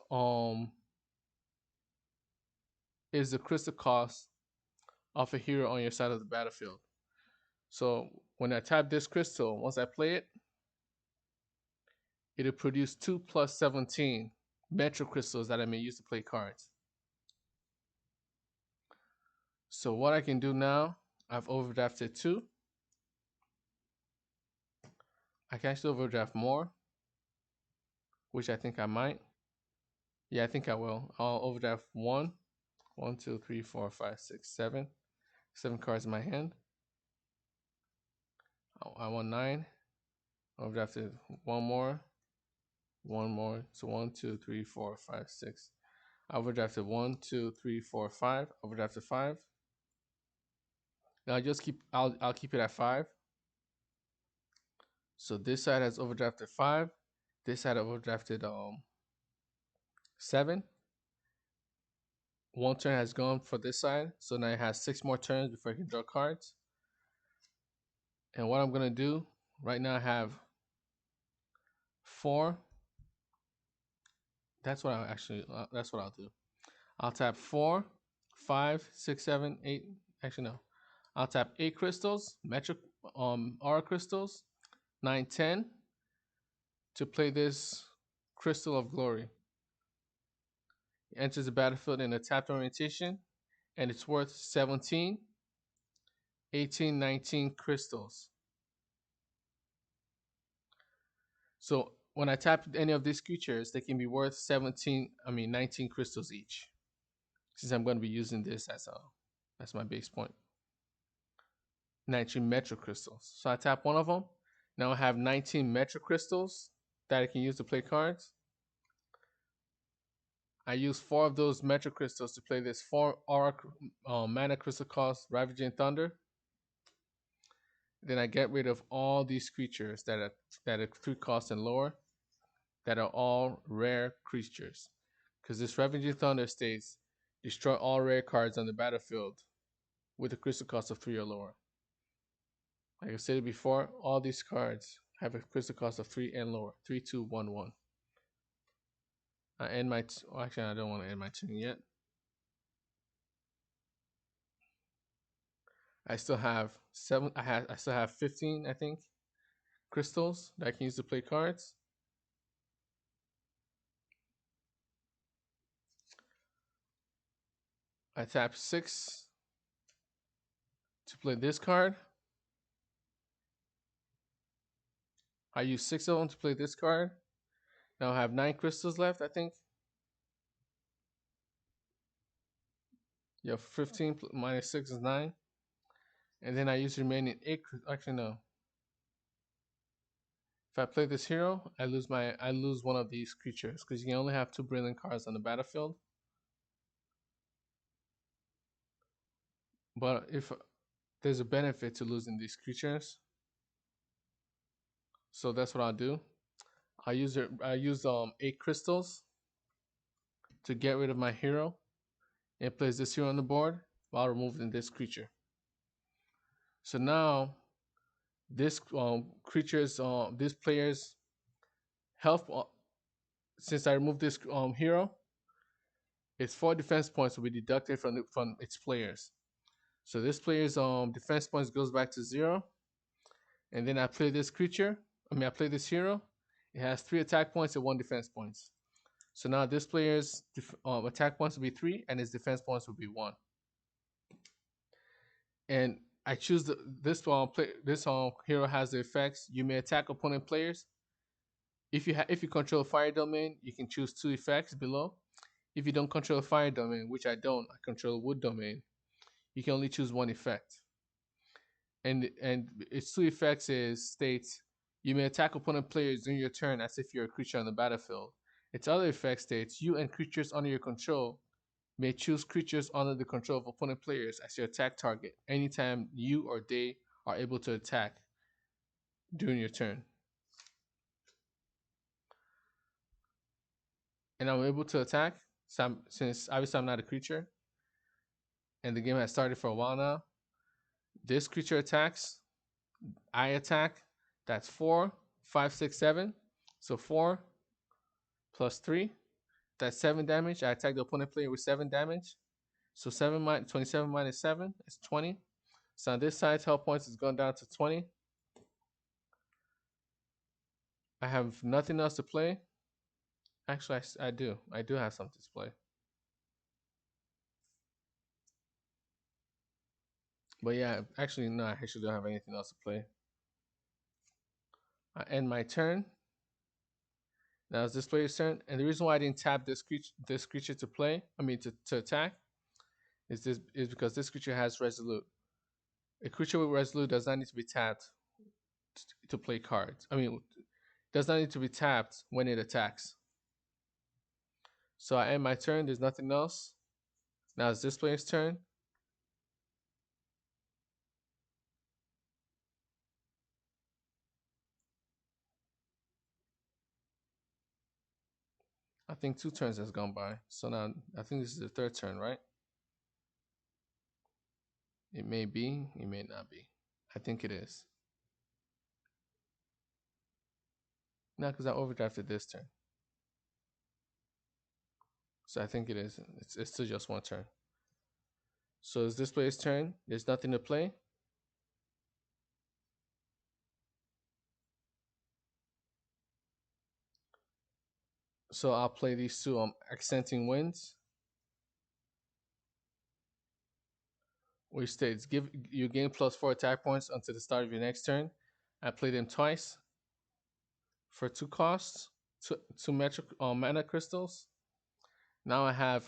is the crystal cost of a hero on your side of the battlefield. So when I tap this crystal, once I play it, it'll produce 2+17 metro crystals that I may use to play cards. So what I can do now, I've overdrafted 2. I can actually overdraft more, which I think I might. Yeah, I think I will. I'll overdraft 1, 1, 2, 3, 4, 5, 6, 7. 7 cards in my hand. I want 9. Overdrafted 1 more. 1 more. So 1, 2, 3, 4, 5, 6. I overdrafted 1, 2, 3, 4, 5. Overdrafted 5. Now I'll keep it at 5. So this side has overdrafted 5. This side overdrafted 7. 1 turn has gone for this side, so now it has 6 more turns before I can draw cards. And what I'm gonna do right now, I have 4. That's what I'll do. I'll tap 4, 5, 6, 7, 8. Actually, no. I'll tap 8 crystals, metric aura crystals, 9, 10 to play this Crystal of Glory. It enters the battlefield in a tapped orientation, and it's worth 17, 18, 19 crystals. So when I tap any of these creatures, they can be worth 19 crystals each, since I'm going to be using this as my base point. 19 metro crystals. So I tap one of them. Now I have 19 metro crystals that I can use to play cards. I use 4 of those metro crystals to play this 4 aura mana crystal cost Ravaging Thunder. Then I get rid of all these creatures that are 3 cost and lower, that are all rare creatures. Because this Ravaging Thunder states destroy all rare cards on the battlefield with a crystal cost of 3 or lower. Like I said before, all these cards have a crystal cost of 3 and lower. 3, 2, 1, 1. I end my actually I don't want to end my turn yet. I still have 7 I still have 15, I think, crystals that I can use to play cards. I tap 6 to play this card. I use 6 of them to play this card. Now I have 9 crystals left, I think. Yeah, 15 minus 6 is 9. And then I use the remaining 8. Actually, no. If I play this hero, I lose one of these creatures because you can only have 2 brilliant cards on the battlefield. But if there's a benefit to losing these creatures, so that's what I'll do. I use 8 crystals to get rid of my hero and place this hero on the board while removing this creature. So now this this player's health, since I removed this hero, its 4 defense points will be deducted from its players. So this player's defense points goes back to 0, and then I play this creature. I play this hero. It has 3 attack points and 1 defense points. So now this player's attack points will be 3, and his defense points will be 1. And I choose this hero has the effects. You may attack opponent players. If you control a fire domain, you can choose 2 effects below. If you don't control a fire domain, which I don't, I control a wood domain, you can only choose 1 effect. And its 2 effects states you may attack opponent players during your turn as if you're a creature on the battlefield. Its other effect states you and creatures under your control may choose creatures under the control of opponent players as your attack target anytime you or they are able to attack during your turn. And I'm able to attack since obviously I'm not a creature and the game has started for a while now. This creature attacks, I attack. That's 4, 5, 6, 7. So 4 plus 3. That's 7 damage. I attack the opponent player with 7 damage. So 27 minus 7 is 20. So on this side's health points is going down to 20. I have nothing else to play. Actually, I do. I do have something to play. But yeah, actually, no, I actually don't have anything else to play. I end my turn. Now it's this player's turn. And the reason why I didn't tap this creature to play, to attack, is because this creature has Resolute. A creature with Resolute does not need to be tapped to play cards. Does not need to be tapped when it attacks. So I end my turn. There's nothing else. Now it's this player's turn. I think 2 turns has gone by. So now I think this is the 3rd turn, right? It may be. It may not be. I think it is. No, because I overdrafted this turn. So I think it is. It's still just 1 turn. So it's this player's turn. There's nothing to play. So I'll play these 2 accenting winds, which states give you gain +4 attack points until the start of your next turn. I play them twice for 2 costs, 2 mana crystals. Now I have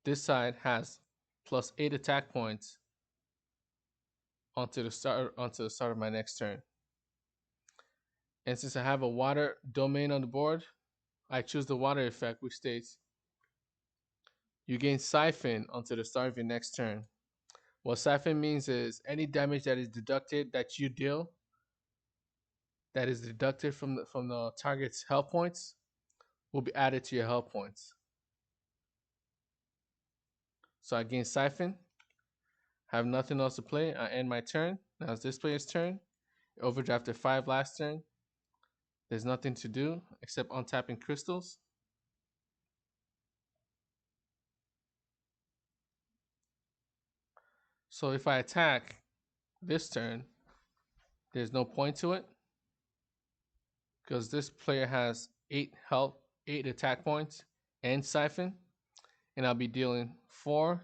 this side has +8 attack points onto the start of my next turn. And since I have a water domain on the board, I choose the water effect, which states you gain siphon onto the start of your next turn. What siphon means is any damage that is deducted that you deal that is deducted from the target's health points will be added to your health points. So I gain siphon, have nothing else to play. I end my turn. Now it's this player's turn. Overdrafted 5 last turn. There's nothing to do except untapping crystals. So if I attack this turn, there's no point to it because this player has 8 health, 8 attack points, and siphon, and I'll be dealing 4,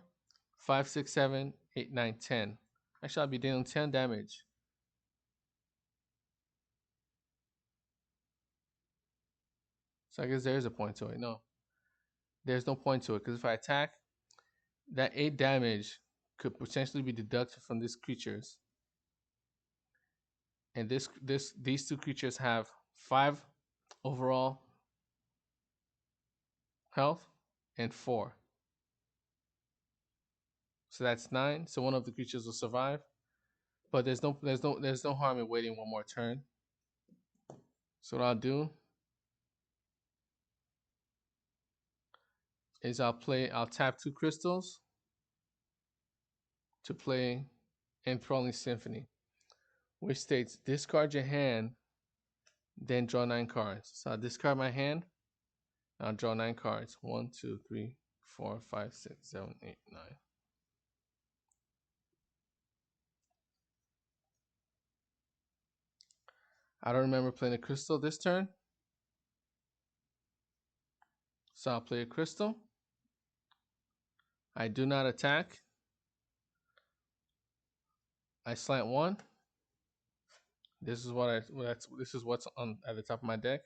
5, 6, 7, 8, 9, 10. Actually, I'll be dealing 10 damage. So I guess there is a point to it. No, there's no point to it because if I attack, that 8 damage could potentially be deducted from these creatures, and these two creatures have 5 overall health and 4. So that's 9. So one of the creatures will survive. But there's no harm in waiting one more turn. So what I'll do is I'll tap 2 crystals to play Enthralling Symphony, which states discard your hand, then draw 9 cards. So I'll discard my hand, I'll draw 9 cards. 1, 2, 3, 4, 5, 6, 7, 8, 9. I don't remember playing a crystal this turn. So I'll play a crystal. I do not attack. I slant 1. This is what's on at the top of my deck.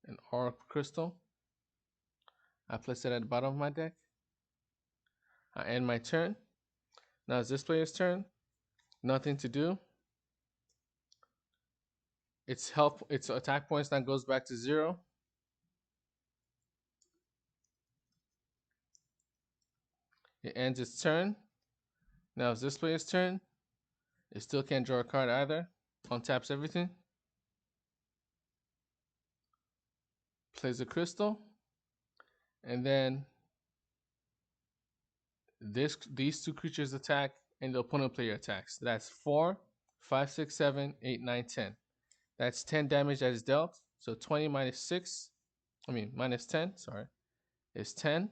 An aura crystal. I place it at the bottom of my deck. I end my turn. Now it's this player's turn. Nothing to do. Its attack points now goes back to 0. It ends its turn. Now it's this player's turn. It still can't draw a card either. Untaps everything. Plays a crystal. And then these 2 creatures attack and the opponent player attacks. That's 4, 5, 6, 7, 8, 9, 10. That's 10 damage that is dealt. So 20 minus 10, sorry, is 10.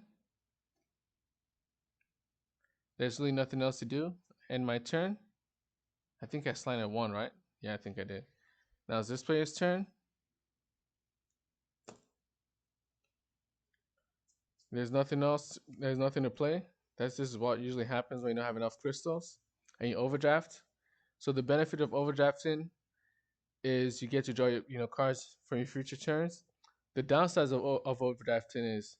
There's really nothing else to do. End my turn. I think I slanted 1, right? Yeah, I think I did. Now it's this player's turn. There's nothing else. There's nothing to play. This is what usually happens when you don't have enough crystals and you overdraft. So the benefit of overdrafting is you get to draw cards from your future turns. The downsides of overdrafting is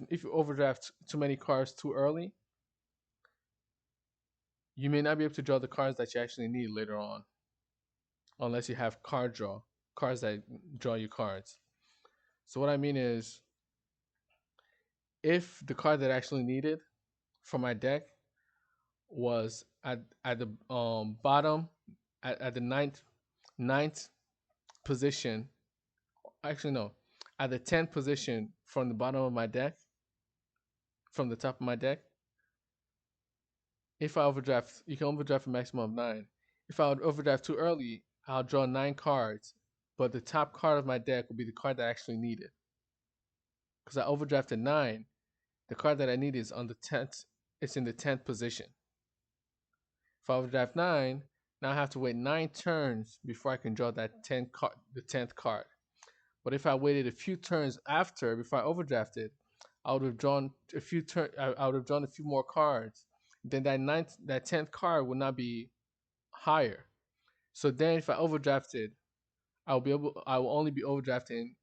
if you overdraft too many cards too early, you may not be able to draw the cards that you actually need later on, unless you have cards that draw you cards. So what I mean is, if the card that I actually needed for my deck was at the bottom at the ninth position, actually no, at the 10th position from the bottom of my deck, from the top of my deck. If I overdraft, you can overdraft a maximum of 9. If I would overdraft too early, I'll draw 9 cards, but the top card of my deck will be the card that I actually needed. Because I overdrafted 9, the card that I need is on the 10th. It's in the 10th position. If I overdraft 9, now I have to wait 9 turns before I can draw that the 10th card. But if I waited a few turns before I overdrafted, I would have drawn a few more cards. Then that 10th card would not be higher. So then if I overdrafted, I will only be overdrafting,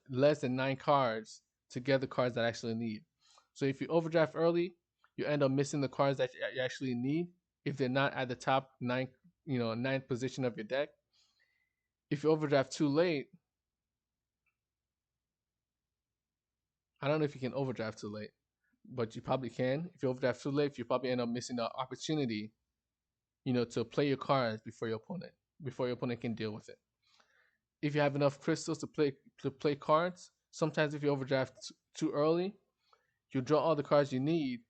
less than 9 cards to get the cards that I actually need. So if you overdraft early, you end up missing the cards that you actually need. if they're not at the top ninth, ninth position of your deck. If you overdraft too late, I don't know if you can overdraft too late, but you probably can. If you overdraft too late, you probably end up missing the opportunity, to play your cards before your opponent can deal with it. If you have enough crystals to play cards, sometimes if you overdraft too early, you draw all the cards you need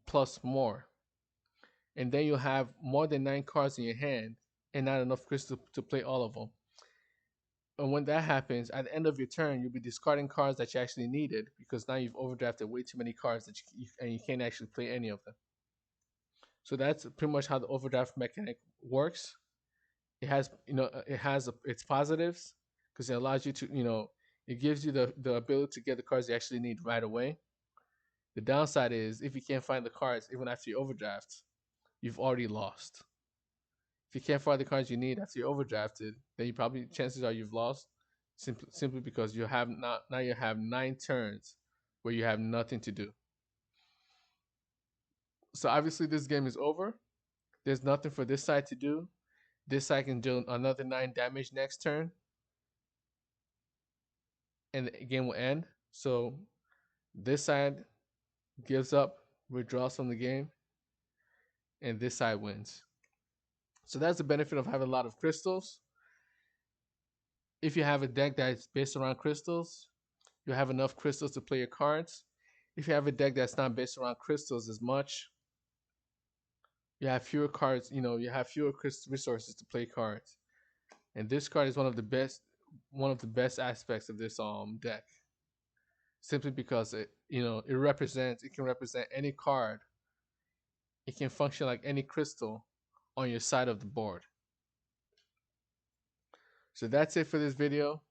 plus more, and then you'll have more than 9 cards in your hand and not enough crystals to play all of them. And when that happens, at the end of your turn, you'll be discarding cards that you actually needed because now you've overdrafted way too many cards and you can't actually play any of them. So that's pretty much how the overdraft mechanic works. It has its positives because it allows you to, it gives you the ability to get the cards you actually need right away. The downside is if you can't find the cards even after you overdraft, you've already lost. If you can't find the cards you need after you're overdrafted, then you probably chances are you've lost simply because you have not now you have 9 turns where you have nothing to do. So obviously this game is over. There's nothing for this side to do. This side can do another 9 damage next turn, and the game will end. So this side gives up, withdraws from the game, and this side wins. So that's the benefit of having a lot of crystals. If you have a deck that's based around crystals, you have enough crystals to play your cards. If you have a deck that's not based around crystals as much, you have fewer cards, you have fewer resources to play cards. And this card is one of the best aspects of this deck. Simply because it can represent any card. It can function like any crystal on your side of the board. So that's it for this video.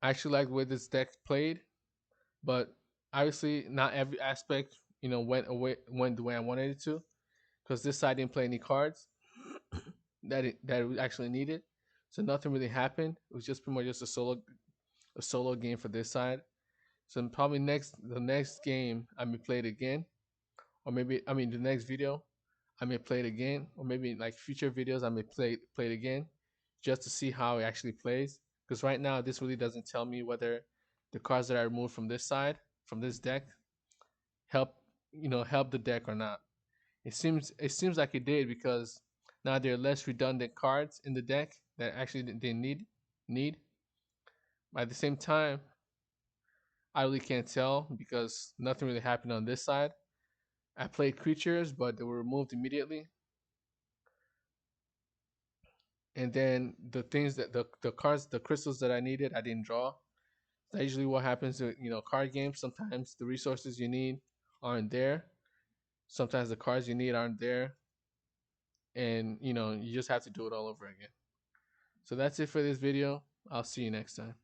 I actually like the way this deck played, but obviously not every aspect, went the way I wanted it to. Because this side didn't play any cards that it actually needed. So nothing really happened. It was just pretty much just a solo game for this side. So probably the next game I may play it again. Or maybe the next video I may play it again. Or maybe like future videos I may play it again just to see how it actually plays. Because right now this really doesn't tell me whether the cards that I removed from this side, from this deck, help help the deck or not. It seems like it did because now there are less redundant cards in the deck that actually they need. But at the same time, I really can't tell because nothing really happened on this side. I played creatures, but they were removed immediately. And then the things that the cards, the crystals that I needed, I didn't draw. That's usually what happens to card games. Sometimes the resources you need aren't there. Sometimes the cards you need aren't there, and you just have to do it all over again. So that's it for this video. I'll see you next time.